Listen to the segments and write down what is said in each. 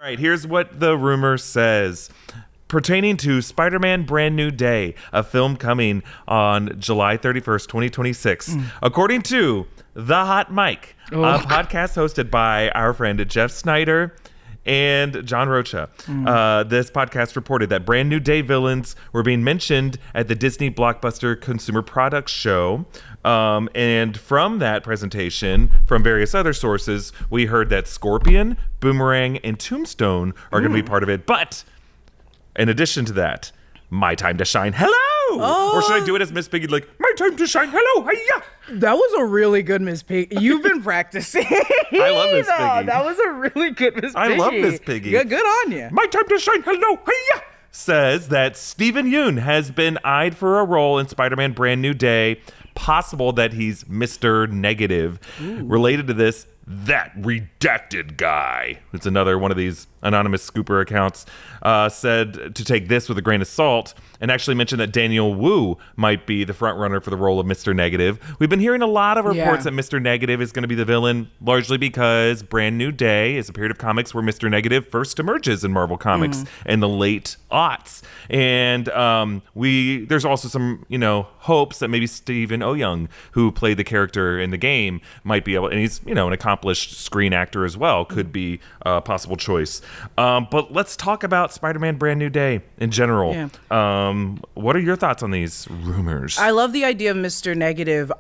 All right, here's what the rumor says. Pertaining to Spider-Man Brand New Day, a film coming on July 31st, 2026. According to The Hot Mic, a podcast hosted by our friend Jeff Snyder and John Rocha. This podcast reported that Brand New Day villains were being mentioned at the Disney Blockbuster Consumer Products Show. And from that presentation, from various other sources, we heard that Scorpion, Boomerang, and Tombstone are going to be part of it. But in addition to that, My Time to Shine, hello! Or should I do it as Miss Piggy, like, My Time to Shine, hello, hiya! That was a really good Miss Piggy. You've been practicing. I love Miss Piggy. That was a really good Miss Piggy. I love Miss Piggy. Good on you. My Time to Shine, hello, hiya! Says that Steven Yeun has been eyed for a role in Spider-Man Brand New Day. Possible that he's Mr. Negative. Related to this, that redacted guy, it's another one of these anonymous scooper accounts, said to take this with a grain of salt and actually mentioned that Daniel Wu might be the front runner for the role of Mr. Negative. We've been hearing a lot of reports that Mr. Negative is going to be the villain, largely because Brand New Day is a period of comics where Mr. Negative first emerges in Marvel Comics in the late aughts. And there's also some, hopes that maybe Stephen Oyoung, who played the character in the game, might be able, and he's, an accomplished screen actor as well, could be a possible choice. But let's talk about Spider-Man Brand New Day in general. Yeah. What are your thoughts on these rumors? I love the idea of Mr. Negative.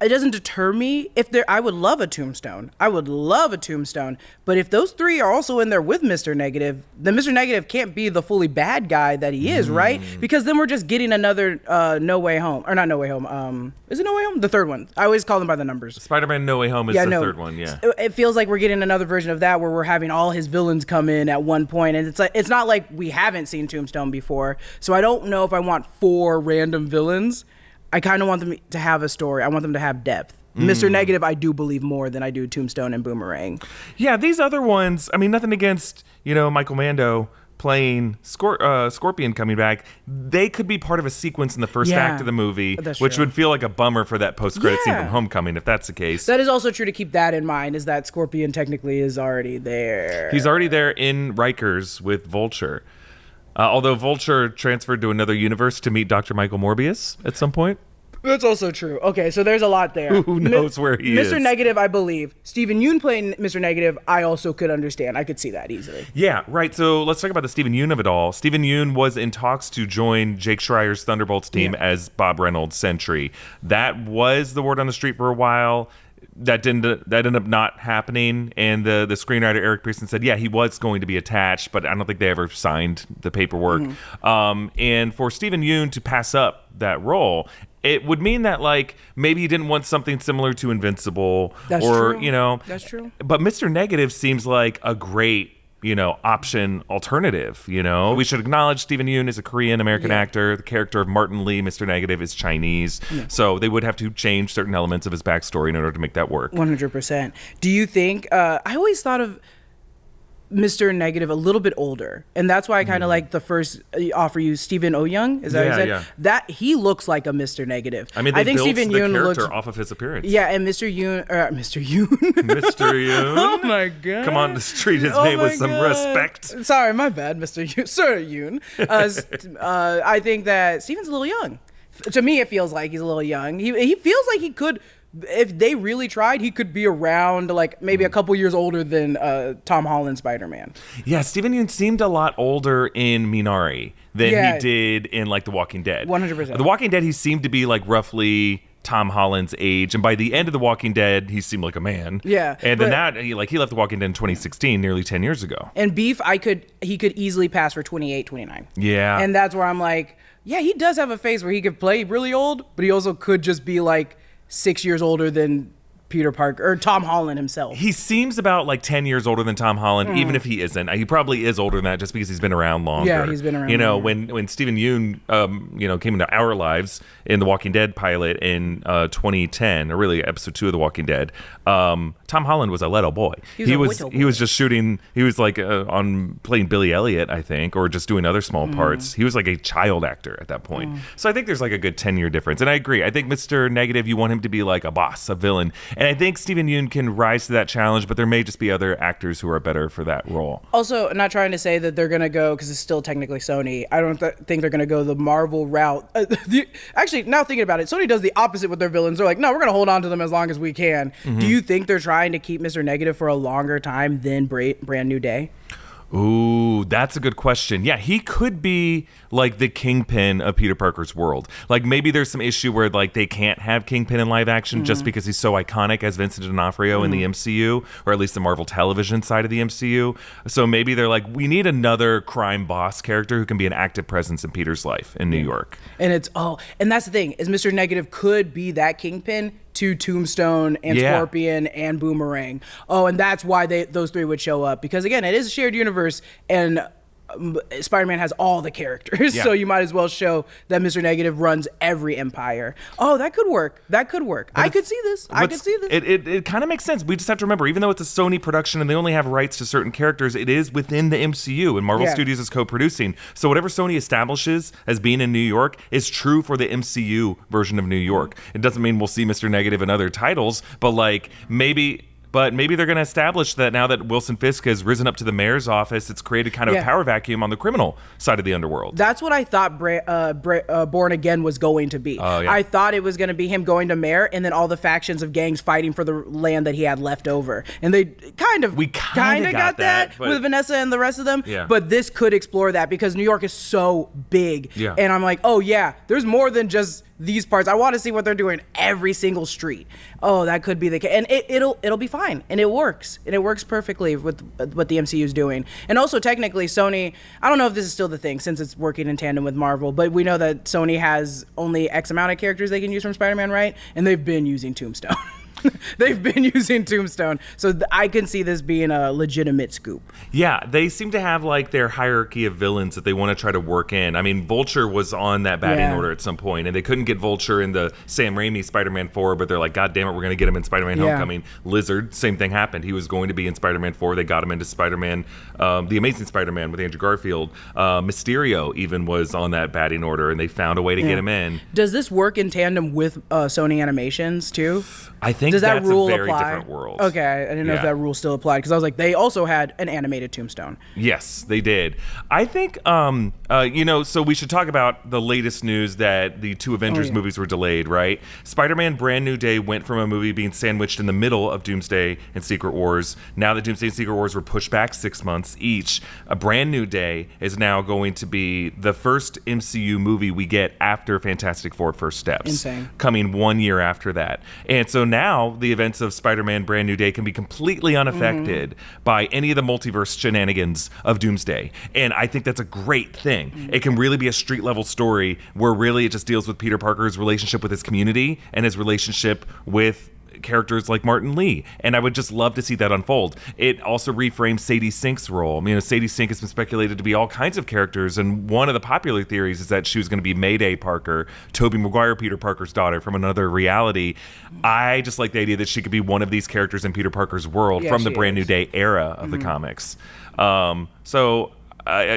It doesn't deter me. I would love a Tombstone. But if those three are also in there with Mr. Negative, then Mr. Negative can't be the fully bad guy that he is, right? Because then we're just getting another No Way Home. Or not No Way Home. Is it No Way Home? The third one. I always call them by the numbers. Spider-Man No Way Home is the third one, yeah. It feels like we're getting another version of that where we're having all his villains come in at one point. And it's not like we haven't seen Tombstone before. So I don't know if I want 4 random villains. I kind of want them to have a story. I want them to have depth. Mr. Negative, I do believe more than I do Tombstone and Boomerang. Yeah, these other ones, I mean, nothing against, Michael Mando playing Scorpion coming back. They could be part of a sequence in the first act of the movie, which would feel like a bummer for that post-credit scene from Homecoming, if that's the case. That is also true to keep that in mind, is that Scorpion technically is already there. He's already there in Rikers with Vulture. Although Vulture transferred to another universe to meet Dr. Michael Morbius at some point. That's also true. Okay, so there's a lot there. Who knows where he is? Mr. Negative, I believe. Stephen Yeun playing Mr. Negative, I also could understand. I could see that easily. Yeah, right. So let's talk about the Stephen Yeun of it all. Stephen Yeun was in talks to join Jake Schreier's Thunderbolts team as Bob Reynolds' Sentry. That was the word on the street for a while. That ended up not happening, and the screenwriter Eric Pearson said, he was going to be attached, but I don't think they ever signed the paperwork. And for Stephen Yeun to pass up that role, it would mean that maybe he didn't want something similar to Invincible. That's true. That's true. But Mr. Negative seems like a great option alternative. We should acknowledge Stephen Yeun is a Korean American actor. The character of Martin Lee, Mr. Negative, is Chinese. So they would have to change certain elements of his backstory in order to make that work. 100%. Do you think, I always thought of Mr. Negative a little bit older, and that's why I kind of like the first offer you, Stephen Oyoung. Is that what you said? Yeah. That he looks like a Mr. Negative. I mean, they built the character off of his appearance. Yeah, and Mr. Yeun. Mr. Yeun. Oh my god! Come on, let's treat his name with some respect. Sorry, my bad, Mr. Yeun. Sir Yeun. I think that Stephen's a little young. To me, it feels like he's a little young. He feels like he could. If they really tried, he could be around maybe a couple years older than Tom Holland's Spider-Man. Yeah, Stephen Yeun seemed a lot older in Minari than he did in The Walking Dead. 100%. The Walking Dead, he seemed to be roughly Tom Holland's age, and by the end of The Walking Dead, he seemed like a man. Yeah. And then he left The Walking Dead in 2016, nearly 10 years ago. And Beef, he could easily pass for 28, 29. Yeah. And that's where I'm like, he does have a face where he could play really old, but he also could just be 6 years older than Peter Parker or Tom Holland himself. He seems about 10 years older than Tom Holland, even if he isn't. He probably is older than that just because he's been around longer. Yeah, he's been around longer. When Stephen Yeun, came into our lives in the Walking Dead pilot in 2010, or really episode 2 of the Walking Dead, Tom Holland was a little boy. He was just shooting. He was on playing Billy Elliot, I think, or just doing other small parts. He was a child actor at that point. So I think there's a good 10-year difference. And I agree. I think Mr. Negative, you want him to be a boss, a villain. And I think Steven Yeun can rise to that challenge, but there may just be other actors who are better for that role. Also, I'm not trying to say that they're going to go, because it's still technically Sony. I don't think they're going to go the Marvel route. Actually, now thinking about it, Sony does the opposite with their villains. They're like, no, we're going to hold on to them as long as we can. Do you think they're trying to keep Mr. Negative for a longer time than Brand New Day? Ooh, that's a good question. Yeah, he could be like the Kingpin of Peter Parker's world. Like maybe there's some issue where like they can't have Kingpin in live action just because he's so iconic as Vincent D'Onofrio in the MCU, or at least the Marvel television side of the MCU. So maybe they're like, we need another crime boss character who can be an active presence in Peter's life in New York. And and that's the thing, is Mr. Negative could be that Kingpin to Tombstone and Scorpion and Boomerang. Oh, and that's why those three would show up, because again, it is a shared universe, and Spider-Man has all the characters, so you might as well show that Mr. Negative runs every empire. Oh, that could work. I could see this. It kind of makes sense. We just have to remember, even though it's a Sony production and they only have rights to certain characters, it is within the MCU, and Marvel Studios is co-producing. So whatever Sony establishes as being in New York is true for the MCU version of New York. It doesn't mean we'll see Mr. Negative in other titles, but like maybe they're going to establish that now that Wilson Fisk has risen up to the mayor's office, it's created kind of a power vacuum on the criminal side of the underworld. That's what I thought Born Again was going to be. I thought it was going to be him going to mayor, and then all the factions of gangs fighting for the land that he had left over. And they kind of got that with Vanessa and the rest of them. Yeah. But this could explore that, because New York is so big. Yeah. And I'm like, oh yeah, there's more than just these parts. I want to see what they're doing every single street. Oh, that could be the case. And it'll be fine. And it works. And it works perfectly with what the MCU is doing. And also, technically, Sony, I don't know if this is still the thing since it's working in tandem with Marvel, but we know that Sony has only X amount of characters they can use from Spider-Man, right? And they've been using Tombstone. They've been using Tombstone, so I can see this being a legitimate scoop. Yeah, they seem to have like their hierarchy of villains that they want to try to work in. I mean, Vulture was on that batting order at some point, and they couldn't get Vulture in the Sam Raimi Spider-Man 4, but they're like, God damn it, we're going to get him in Spider-Man Homecoming. Lizard, same thing happened. He was going to be in Spider-Man 4. They got him into Spider-Man, The Amazing Spider-Man with Andrew Garfield. Mysterio even was on that batting order, and they found a way to get him in. Does this work in tandem with Sony Animations too? I think does that rule a very apply? Different world. Okay, I didn't know if that rule still applied, because I was like, they also had an animated Tombstone. Yes, they did. I think, so we should talk about the latest news that the two Avengers movies were delayed, right? Spider-Man Brand New Day went from a movie being sandwiched in the middle of Doomsday and Secret Wars. Now that Doomsday and Secret Wars were pushed back 6 months each, A Brand New Day is now going to be the first MCU movie we get after Fantastic Four First Steps. Insane. Coming 1 year after that. And so now the events of Spider-Man Brand New Day can be completely unaffected by any of the multiverse shenanigans of Doomsday. And I think that's a great thing. It can really be a street level story where really it just deals with Peter Parker's relationship with his community and his relationship with characters like Martin Lee, and I would just love to see that unfold. It also reframes Sadie Sink's role. You know, Sadie Sink has been speculated to be all kinds of characters, and one of the popular theories is that she was going to be Mayday Parker, Tobey Maguire Peter Parker's daughter from another reality. I just like the idea that she could be one of these characters in Peter Parker's world from the Brand New Day era of the comics.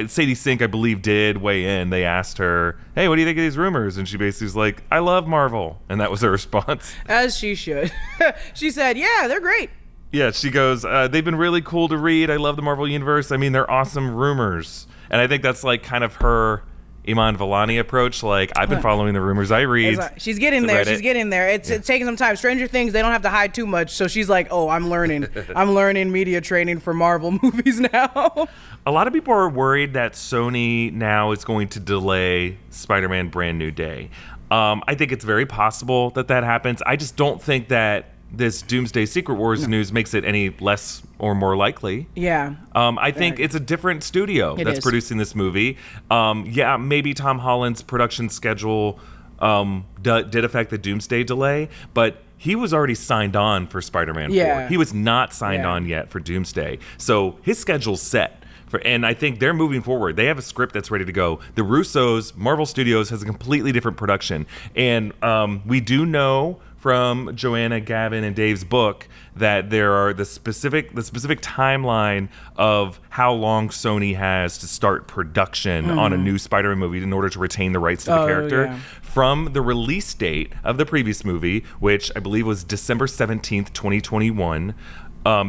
Sadie Sink, I believe, did weigh in. They asked her, hey, what do you think of these rumors? And she basically was like, I love Marvel. And that was her response. As she should. She said, yeah, they're great. Yeah, she goes, they've been really cool to read. I love the Marvel Universe. I mean, they're awesome rumors. And I think that's like kind of her Iman Vellani approach. Like, I've been following the rumors I read. She's getting there. She's getting there. It's taking some time. Stranger Things, they don't have to hide too much. So she's like, oh, I'm learning. I'm learning media training for Marvel movies now. A lot of people are worried that Sony now is going to delay Spider-Man Brand New Day. I think it's very possible that happens. I just don't think that this Doomsday Secret Wars news makes it any less or more likely. Yeah. I think it's a different studio that's producing this movie. Maybe Tom Holland's production schedule did affect the Doomsday delay, but he was already signed on for Spider-Man 4. He was not signed on yet for Doomsday. So his schedule's set. And I think they're moving forward. They have a script that's ready to go. The Russos, Marvel Studios, has a completely different production. And we do know from Joanna, Gavin, and Dave's book that there are the specific timeline of how long Sony has to start production on a new Spider-Man movie in order to retain the rights to the character. Yeah. From the release date of the previous movie, which I believe was December 17th, 2021,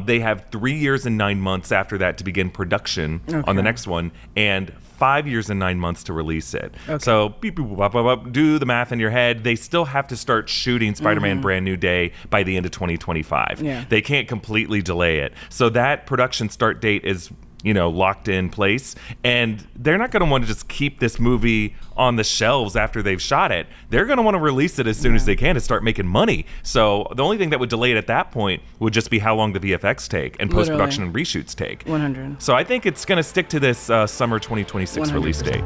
they have 3 years and 9 months after that to begin production on the next one, and 5 years and 9 months to release it. So beep, beep, boop, boop, boop, do the math in your head. They still have to start shooting Spider-Man Brand New Day by the end of 2025. Yeah. They can't completely delay it. So that production start date is locked in place, and they're not going to want to just keep this movie on the shelves after they've shot it. They're going to want to release it as soon as they can to start making money. So the only thing that would delay it at that point would just be how long the VFX take and post-production and reshoots take. 100. So I think it's going to stick to this summer 2026 release date.